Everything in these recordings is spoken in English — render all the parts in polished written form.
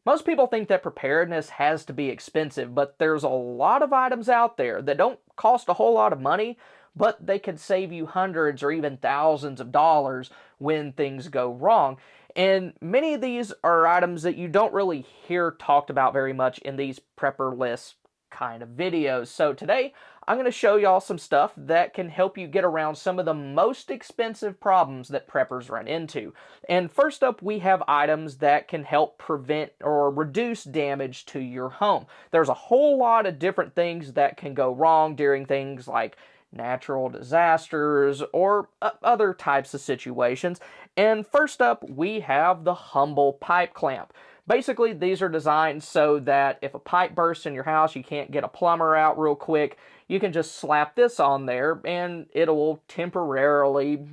Most people think that preparedness has to be expensive, but there's a lot of items out there that don't cost a whole lot of money, but they could save you hundreds or even thousands of dollars when things go wrong. And many of these are items that you don't really hear talked about very much in these prepper lists kind of videos. So today, I'm going to show y'all some stuff that can help you get around some of the most expensive problems that preppers run into. And first up, we have items that can help prevent or reduce damage to your home. There's a whole lot of different things that can go wrong during things like natural disasters or other types of situations. And first up, we have the humble pipe clamp. Basically, these are designed so that if a pipe bursts in your house, you can't get a plumber out real quick, you can just slap this on there and it will temporarily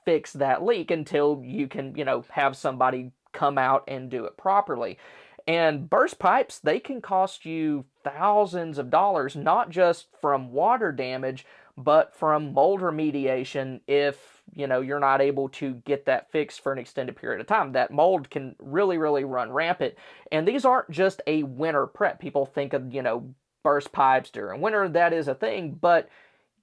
fix that leak until you can, have somebody come out and do it properly. And burst pipes, they can cost you thousands of dollars, not just from water damage, but from mold remediation if, you're not able to get that fixed for an extended period of time. That mold can really, really run rampant. And these aren't just a winter prep. People think of, burst pipes during winter. That is a thing, but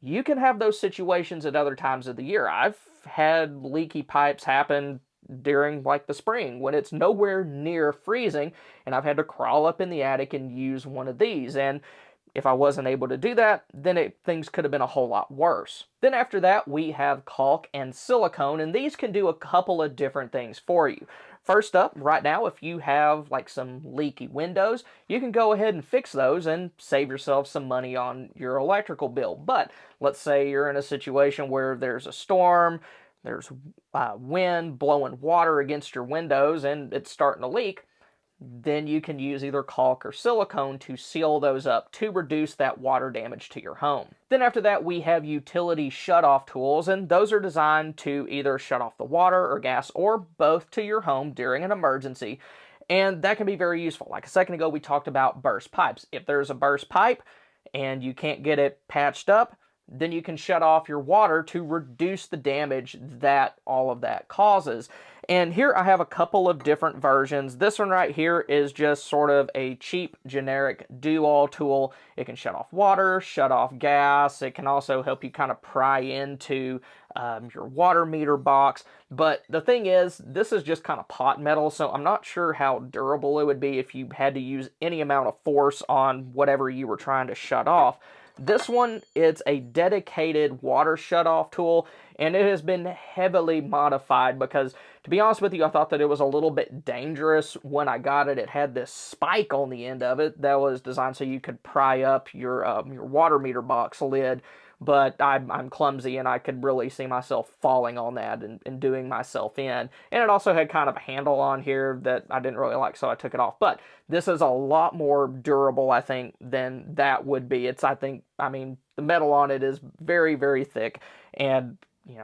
you can have those situations at other times of the year. I've had leaky pipes happen during like the spring when it's nowhere near freezing, and I've had to crawl up in the attic and use one of these. And if I wasn't able to do that, then things could have been a whole lot worse. Then after that, we have caulk and silicone, and these can do a couple of different things for you. First up, right now, if you have like some leaky windows, you can go ahead and fix those and save yourself some money on your electrical bill. But let's say you're in a situation where there's a storm, there's wind blowing water against your windows, and it's starting to leak. Then you can use either caulk or silicone to seal those up to reduce that water damage to your home. Then after that, we have utility shutoff tools, and those are designed to either shut off the water or gas or both to your home during an emergency. And that can be very useful. Like a second ago, we talked about burst pipes. If there's a burst pipe and you can't get it patched up, then you can shut off your water to reduce the damage that all of that causes. And here I have a couple of different versions. This one right here is just sort of a cheap, generic do-all tool. It can shut off water, shut off gas. It can also help you kind of pry into your water meter box. But the thing is, this is just kind of pot metal, so I'm not sure how durable it would be if you had to use any amount of force on whatever you were trying to shut off. This one, it's a dedicated water shutoff tool, and it has been heavily modified because, to be honest with you, I thought that it was a little bit dangerous when I got it. It had this spike on the end of it that was designed so you could pry up your water meter box lid, but I'm clumsy and I could really see myself falling on that and doing myself in. And it also had kind of a handle on here that I didn't really like, so I took it off. But this is a lot more durable, I think, than that would be. I mean, the metal on it is very, very thick, and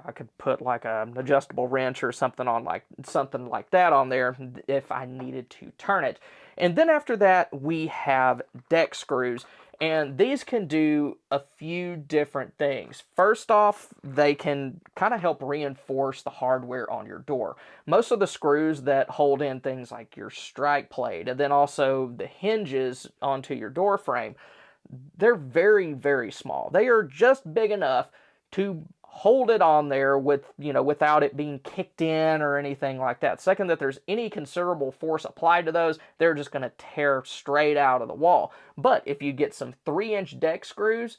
I could put like an adjustable wrench or something like that on there if I needed to turn it. And then after that, we have deck screws. And these can do a few different things. First off, they can kind of help reinforce the hardware on your door. Most of the screws that hold in things like your strike plate and then also the hinges onto your door frame, they're very, very small. They are just big enough to hold it on there without it being kicked in or anything like that. Second, that there's any considerable force applied to those, they're just going to tear straight out of the wall. But if you get some 3-inch deck screws,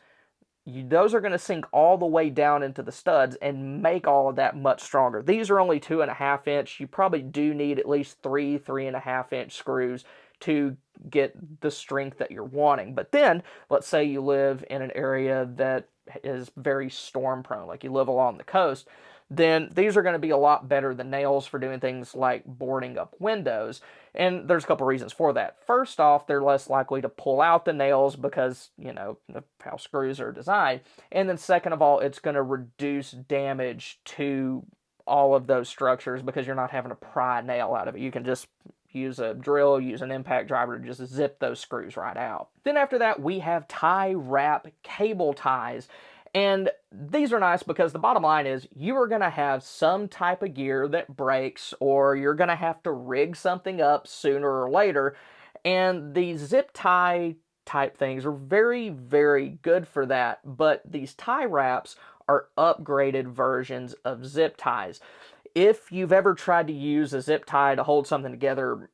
those are going to sink all the way down into the studs and make all of that much stronger. These are only 2.5-inch. You probably do need at least 3.5-inch screws to get the strength that you're wanting. But then, let's say you live in an area that is very storm prone, like you live along the coast, then these are going to be a lot better than nails for doing things like boarding up windows. And there's a couple reasons for that. First off, they're less likely to pull out the nails because, of how screws are designed. And then second of all, it's going to reduce damage to all of those structures because you're not having to pry a nail out of it. You can just use a drill, use an impact driver to just zip those screws right out. Then after that, we have tie wrap cable ties. And these are nice because the bottom line is you are going to have some type of gear that breaks, or you're going to have to rig something up sooner or later. And these zip tie type things are very, very good for that. But these tie wraps are upgraded versions of zip ties. If you've ever tried to use a zip tie to hold something together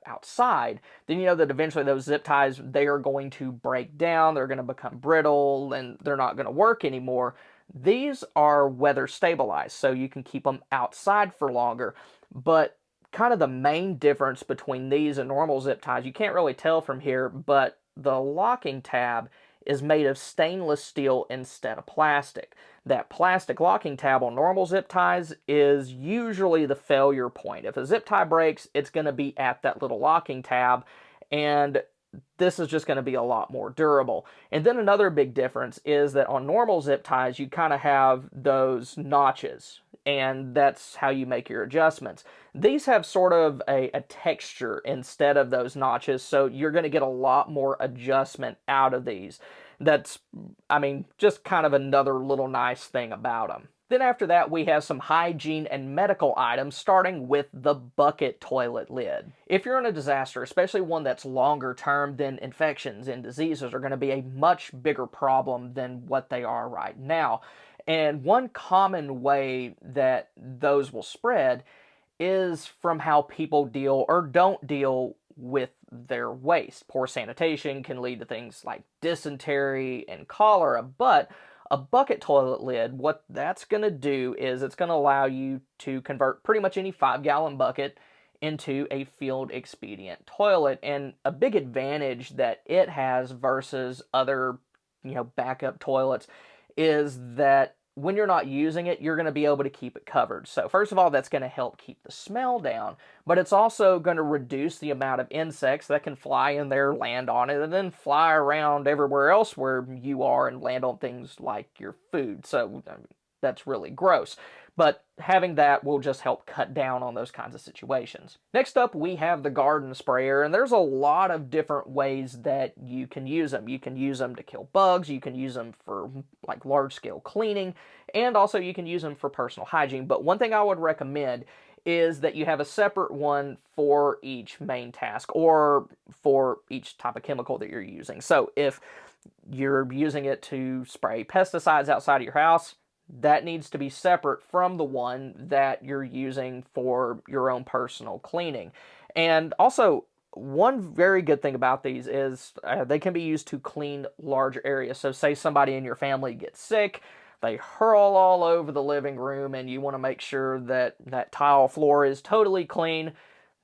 outside, then you know that eventually those zip ties, they are going to break down, they're going to become brittle, and they're not going to work anymore. These are weather stabilized, so you can keep them outside for longer. But kind of the main difference between these and normal zip ties, you can't really tell from here, but the locking tab is made of stainless steel instead of plastic. That plastic locking tab on normal zip ties is usually the failure point. If a zip tie breaks, it's going to be at that little locking tab, and this is just going to be a lot more durable. And then another big difference is that on normal zip ties, you kind of have those notches, and that's how you make your adjustments. These have sort of a texture instead of those notches, so you're going to get a lot more adjustment out of these. That's, I mean, just kind of another little nice thing about them. Then after that, we have some hygiene and medical items, starting with the bucket toilet lid. If you're in a disaster, especially one that's longer term, then infections and diseases are going to be a much bigger problem than what they are right now. And one common way that those will spread is from how people deal or don't deal with their waste. Poor sanitation can lead to things like dysentery and cholera, but a bucket toilet lid, what that's going to do is it's going to allow you to convert pretty much any 5-gallon bucket into a field expedient toilet. And a big advantage that it has versus other, backup toilets is that when you're not using it, you're going to be able to keep it covered. So first of all, that's going to help keep the smell down, but it's also going to reduce the amount of insects that can fly in there, land on it, and then fly around everywhere else where you are and land on things like your food. So that's really gross. But having that will just help cut down on those kinds of situations. Next up, we have the garden sprayer, and there's a lot of different ways that you can use them. You can use them to kill bugs, you can use them for like large-scale cleaning, and also you can use them for personal hygiene. But one thing I would recommend is that you have a separate one for each main task or for each type of chemical that you're using. So if you're using it to spray pesticides outside of your house, that needs to be separate from the one that you're using for your own personal cleaning. And also, one very good thing about these is they can be used to clean large areas. So say somebody in your family gets sick, they hurl all over the living room, and you want to make sure that that tile floor is totally clean,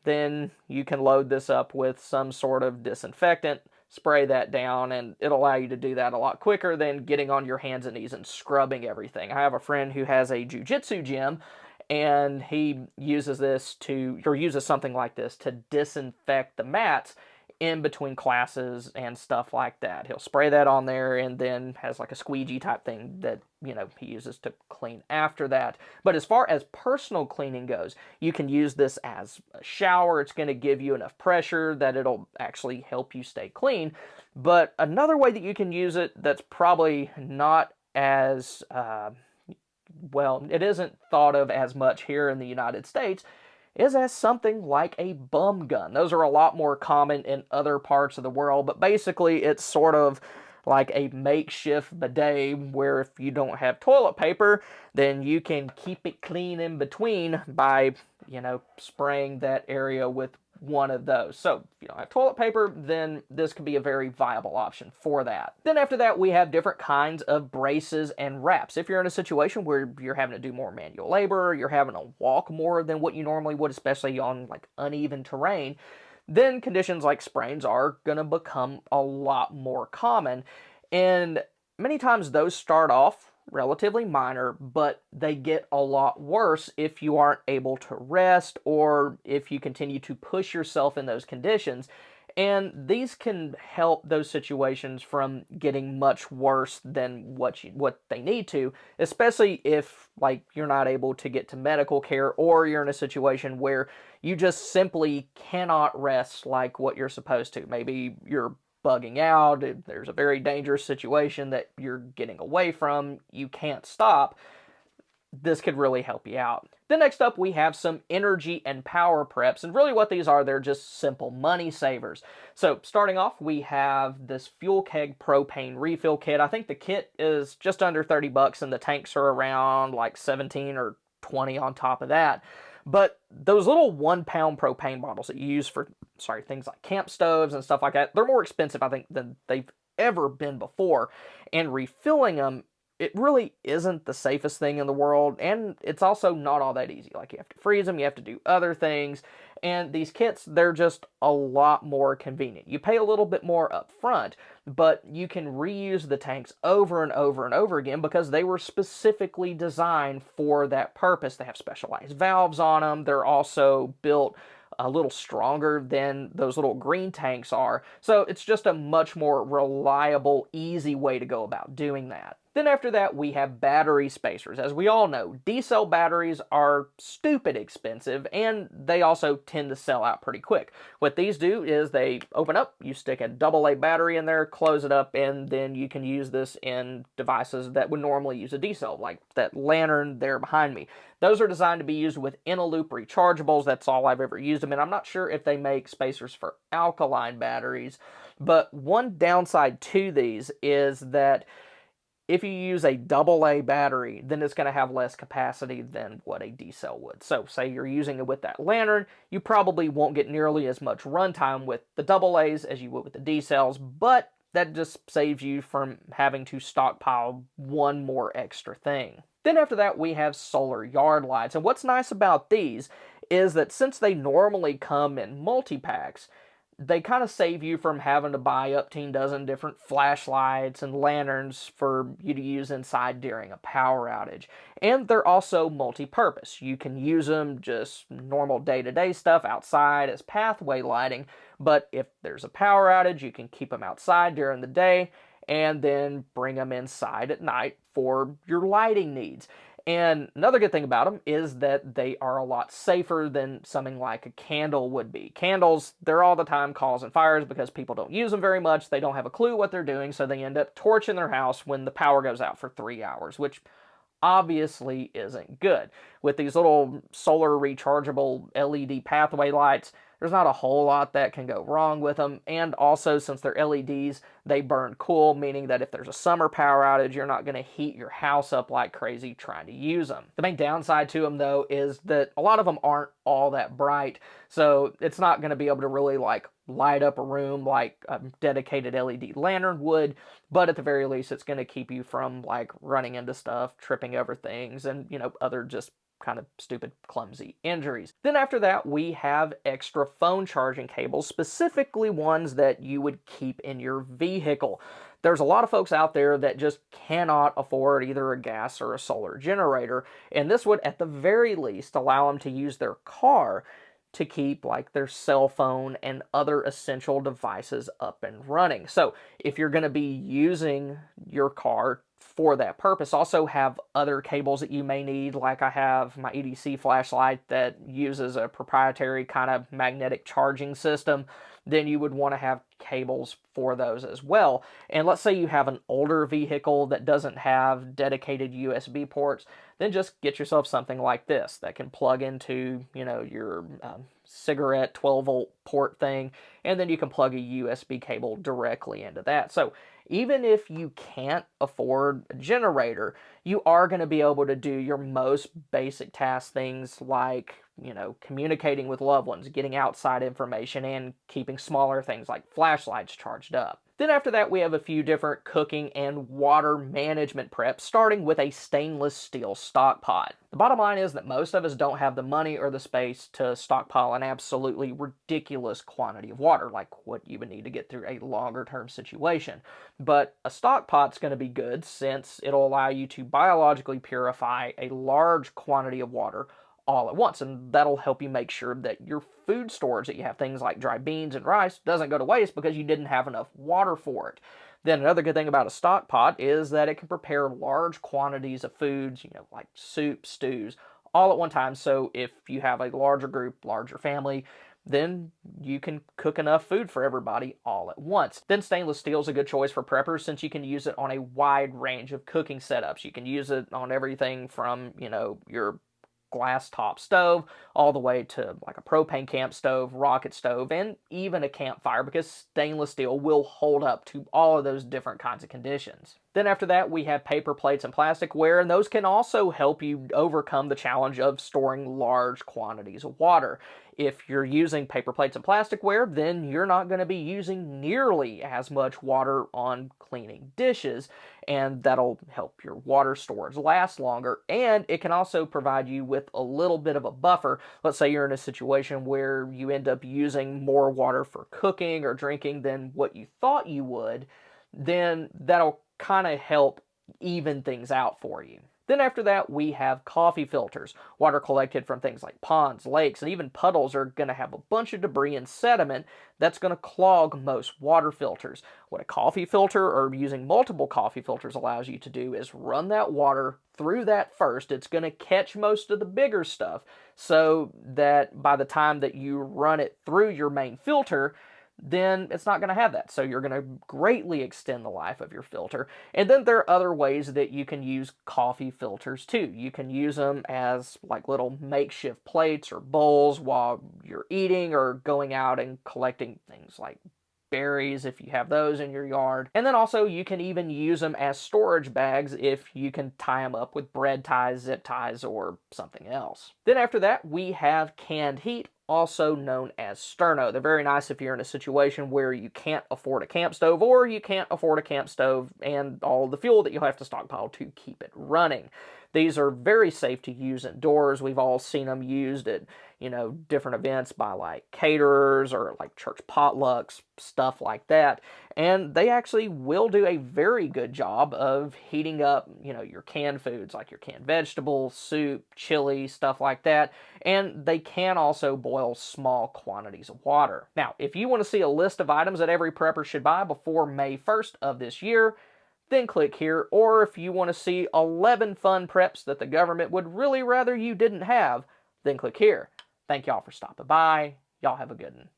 then you can load this up with some sort of disinfectant, spray that down, and it'll allow you to do that a lot quicker than getting on your hands and knees and scrubbing everything. I have a friend who has a jiu-jitsu gym, and he uses something like this to disinfect the mats in between classes and stuff like that. He'll spray that on there and then has like a squeegee type thing that, he uses to clean after that. But as far as personal cleaning goes, you can use this as a shower. It's going to give you enough pressure that it'll actually help you stay clean. But another way that you can use it that's probably not as, it isn't thought of as much here in the United States, is as something like a bum gun. Those are a lot more common in other parts of the world, but basically it's sort of like a makeshift bidet where if you don't have toilet paper, then you can keep it clean in between by, spraying that area with one of those. So if you don't have toilet paper, then this could be a very viable option for that. Then after that, we have different kinds of braces and wraps. If you're in a situation where you're having to do more manual labor, you're having to walk more than what you normally would, especially on like uneven terrain, then conditions like sprains are going to become a lot more common. And many times those start off relatively minor, but they get a lot worse if you aren't able to rest or if you continue to push yourself in those conditions. And these can help those situations from getting much worse than what they need to, especially if like you're not able to get to medical care or you're in a situation where you just simply cannot rest like what you're supposed to. Maybe you're bugging out, if there's a very dangerous situation that you're getting away from, you can't stop, this could really help you out. Then next up, we have some energy and power preps, and really what these are, they're just simple money savers. So starting off, we have this fuel keg propane refill kit. I think the kit is just under 30 bucks and the tanks are around like 17 or 20 on top of that. But those little 1 pound propane bottles that you use for, things like camp stoves and stuff like that, they're more expensive, I think, than they've ever been before. And refilling them, it really isn't the safest thing in the world, and it's also not all that easy. Like, you have to freeze them, you have to do other things, and these kits, they're just a lot more convenient. You pay a little bit more up front, but you can reuse the tanks over and over and over again because they were specifically designed for that purpose. They have specialized valves on them. They're also built a little stronger than those little green tanks are. So it's just a much more reliable, easy way to go about doing that. Then after that, we have battery spacers. As we all know, D-cell batteries are stupid expensive, and they also tend to sell out pretty quick. What these do is they open up, you stick a AA battery in there, close it up, and then you can use this in devices that would normally use a D-cell, like that lantern there behind me. Those are designed to be used with in-a-loop rechargeables. That's all I've ever used them in. I'm not sure if they make spacers for alkaline batteries, but one downside to these is that if you use a AA battery, then it's going to have less capacity than what a D-cell would. So say you're using it with that lantern, you probably won't get nearly as much runtime with the AA's as you would with the D-cells, but that just saves you from having to stockpile one more extra thing. Then after that, we have solar yard lights. And what's nice about these is that since they normally come in multi-packs, they kind of save you from having to buy up to a dozen different flashlights and lanterns for you to use inside during a power outage. And they're also multi-purpose. You can use them just normal day-to-day stuff outside as pathway lighting, but if there's a power outage, you can keep them outside during the day and then bring them inside at night for your lighting needs. And another good thing about them is that they are a lot safer than something like a candle would be. Candles, they're all the time causing fires because people don't use them very much. They don't have a clue what they're doing, so they end up torching their house when the power goes out for 3 hours, which obviously isn't good. With these little solar rechargeable LED pathway lights, there's not a whole lot that can go wrong with them, and also since they're LEDs, they burn cool, meaning that if there's a summer power outage, you're not going to heat your house up like crazy trying to use them. The main downside to them, though, is that a lot of them aren't all that bright, so it's not going to be able to really like light up a room like a dedicated LED lantern would, but at the very least, it's going to keep you from like running into stuff, tripping over things, and other just kind of stupid, clumsy injuries. Then after that, we have extra phone charging cables, specifically ones that you would keep in your vehicle. There's a lot of folks out there that just cannot afford either a gas or a solar generator, and this would at the very least allow them to use their car to keep like their cell phone and other essential devices up and running. So if you're going to be using your car for that purpose, also have other cables that you may need. Like I have my EDC flashlight that uses a proprietary kind of magnetic charging system, then you would want to have cables for those as well. And let's say you have an older vehicle that doesn't have dedicated USB ports, then just get yourself something like this that can plug into, your cigarette 12-volt port thing, and then you can plug a USB cable directly into that. So even if you can't afford a generator, you are going to be able to do your most basic task things like, communicating with loved ones, getting outside information, and keeping smaller things like flashlights charged up. Then after that, we have a few different cooking and water management preps, starting with a stainless steel stock pot. The bottom line is that most of us don't have the money or the space to stockpile an absolutely ridiculous quantity of water, like what you would need to get through a longer term situation. But a stock pot's going to be good since it'll allow you to biologically purify a large quantity of water all at once, and that'll help you make sure that your food storage that you have, things like dry beans and rice, doesn't go to waste because you didn't have enough water for it. Then another good thing about a stock pot is that it can prepare large quantities of foods, like soup, stews, all at one time. So if you have a larger group, larger family, then you can cook enough food for everybody all at once. Then stainless steel is a good choice for preppers since you can use it on a wide range of cooking setups. You can use it on everything from, your glass top stove all the way to like a propane camp stove, rocket stove, and even a campfire, because stainless steel will hold up to all of those different kinds of conditions. Then after that, we have paper plates and plasticware, and those can also help you overcome the challenge of storing large quantities of water. If you're using paper plates and plasticware, then you're not going to be using nearly as much water on cleaning dishes, and that'll help your water storage last longer. And it can also provide you with a little bit of a buffer. Let's say you're in a situation where you end up using more water for cooking or drinking than what you thought you would, then that'll kind of help even things out for you. Then after that, we have coffee filters. Water collected from things like ponds, lakes, and even puddles are going to have a bunch of debris and sediment that's going to clog most water filters. What a coffee filter or using multiple coffee filters allows you to do is run that water through that first. It's going to catch most of the bigger stuff so that by the time that you run it through your main filter, then it's not going to have that. So you're going to greatly extend the life of your filter. And then there are other ways that you can use coffee filters too. You can use them as like little makeshift plates or bowls while you're eating or going out and collecting things like berries if you have those in your yard. And then also you can even use them as storage bags if you can tie them up with bread ties, zip ties, or something else. Then after that, we have canned heat, also known as Sterno. They're very nice if you're in a situation where you can't afford a camp stove or you can't afford a camp stove and all the fuel that you'll have to stockpile to keep it running. These are very safe to use indoors. We've all seen them used at, different events by like caterers or like church potlucks, stuff like that. And they actually will do a very good job of heating up, your canned foods like your canned vegetables, soup, chili, stuff like that. And they can also boil small quantities of water. Now, if you want to see a list of items that every prepper should buy before May 1st of this year, then click here. Or if you want to see 11 fun preps that the government would really rather you didn't have, then click here. Thank y'all for stopping by. Y'all have a good one.